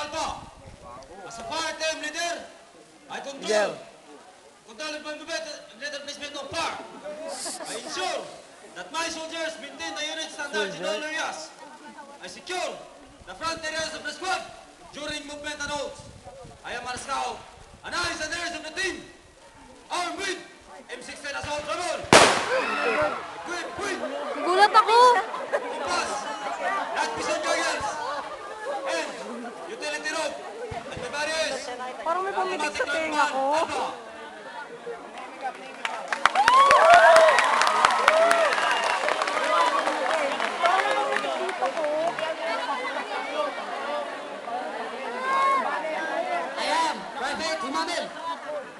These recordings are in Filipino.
Alpha. As a fire team leader, I Miguel. control the better placement of fire. I ensure that my soldiers maintain the unit standards in all areas. I secure the front areas of the squad during movement and holds. I am a scout, and eyes and ears of the team. Armed with M16 assault rifle. Equipped with Gulat ako! compass, night vision goggles, and utility rope. And my barriers. Parang may pumitik sa tenga ko. Alpha. I am Private Humamil,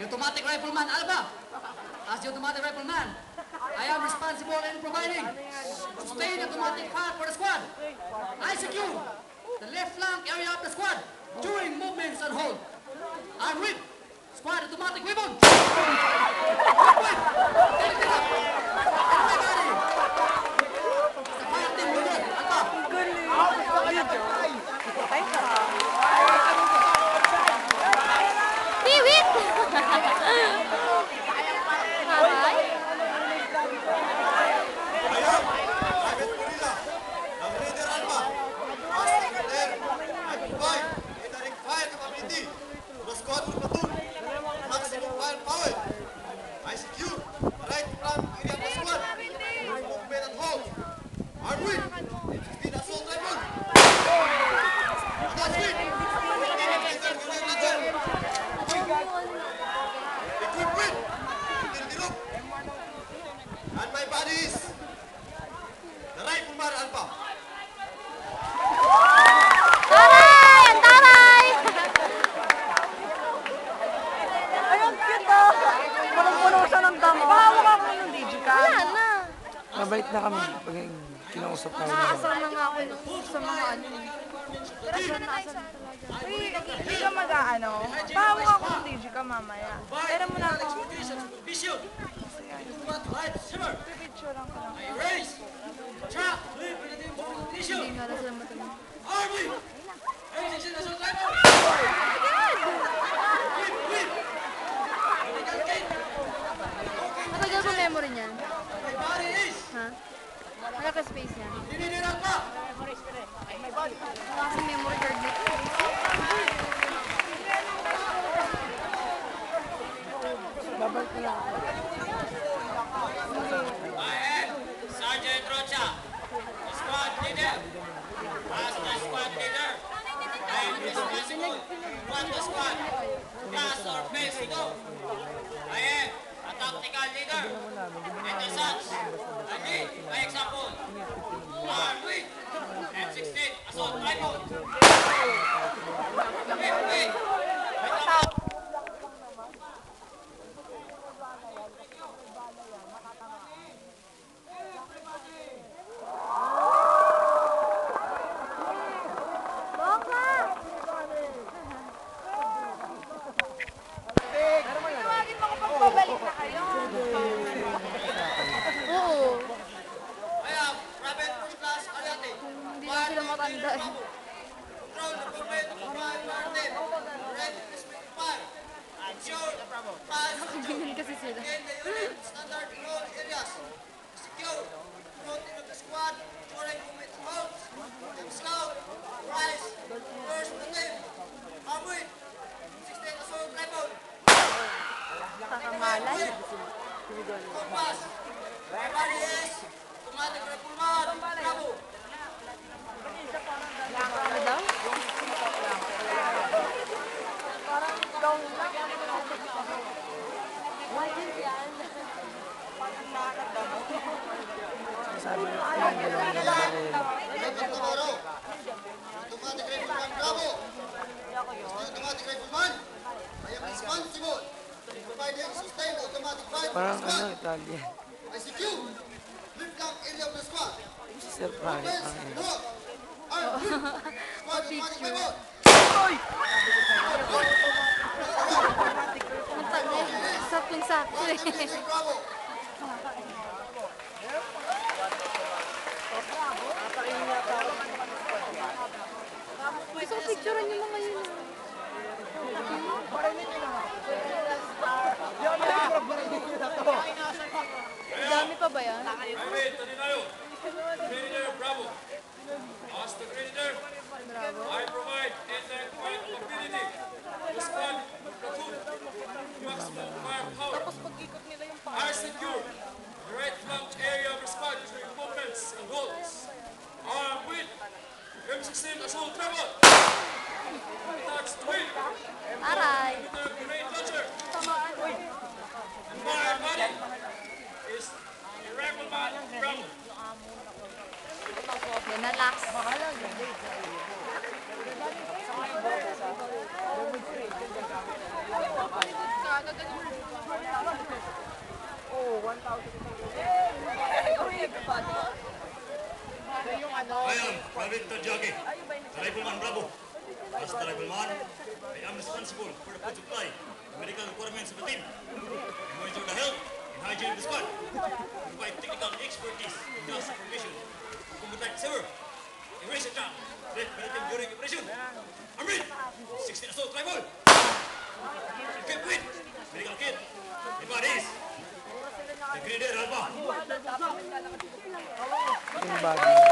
automatic rifleman Alba. As the automatic rifleman, I am responsible in providing sustained automatic fire for the squad. I secure the left flank area of the squad during movements on hold. I'm with squad automatic weapon. With everybody. Sa fire team leader, Alba. Piwit! Haray? I am Private Gorilla, the leader Alpha. As secretary, I provide a direct fire capability to the squad or platoon. Maximum firepower. I secure the right flank area of the squad during movement and hold. Armed with M16 assault rifle. Attached with M16 grenade launcher. Equipped with utility rope. And my body is the rifleman Alpha. Taray! Ang taray! Ay, ang cute ah! Punong-puno siya ng damo. Pahawak ako ng Digicam. Wala na. Mabait na kami pag kinausap tayo. Nakasama na nga ako sa mga ano. Uy, hindi ka mag-ano. Pahawak ako ng Digicam mamaya. Pero mo na ako. Vision. Light shimmer. Pipicture lang ko lang. I raise. Trap. Leave with the vision. Hindi nga na sila matulog. Army. M16 assault rifle. Whip, whip. Medical kit. Matagal sa memory niyan. My body is Ha? Nagka-space niya. leader Alpha. Wala kasi memory card dito. Babalik na lang. I am Sergeant Rocha, the squad leader. As the squad leader, I am responsible for the squad. Class or phase 2. I am a tactical leader. And as such, I lead by example. Armed with M16 assault rifle. Equipped with Tawagin mo kapag pabalik na kayo. Oo. I am Private First Class Ariate. Hindi na sila matanda eh. Control the movement of the fire team. Ready to speak fire. Ensure fire Ganyan kasi sila. in the unit standard in all areas. Secure floating of the squad during movement holds. Team scout, rise, first the team. Armed with 16 assault rifle. Kakamalay. Compass. My body is automatic rifleman. Bravo. Ano daw? Parang ikaw na. Sabi na yan, dalawang baril. Tomorrow. Automatic rifleman. Bravo. Automatic rifleman. I am responsible for providing sustained automatic fire to the Parang squad. Italian. I secure left flank area of the squad. Si Sir Frank. Defense, lock, arm, squad automatic weapon. Punta niya. Saktong-sakto eh. Bravo. Gusto ko picturean yung mga yun. Dami pa ba yan? Private Taninayo, Grenadier Bravo. As the Grenadier, I provide intact fire ability. The squad platoon, maximum firepower. I secure the right flank area of the squad through movements and holds. Armed with M16 assault rifle. Attached with Aray! the grenade launcher. And my body is a rifleman Bravo. Yan na last. I am Private Tajagi, the Rifleman Bravo. As the Rifleman, I am responsible for the food supply and medical requirements of the team. I monitor the health and hygiene of the squad. Provide technical expertise in gas supervision. Combat server. Erase attack. Let team during operation. I'm ready. 16 assault rifle. Equipped with medical kit. Device. The Grenadier Alpha. Yung bagay.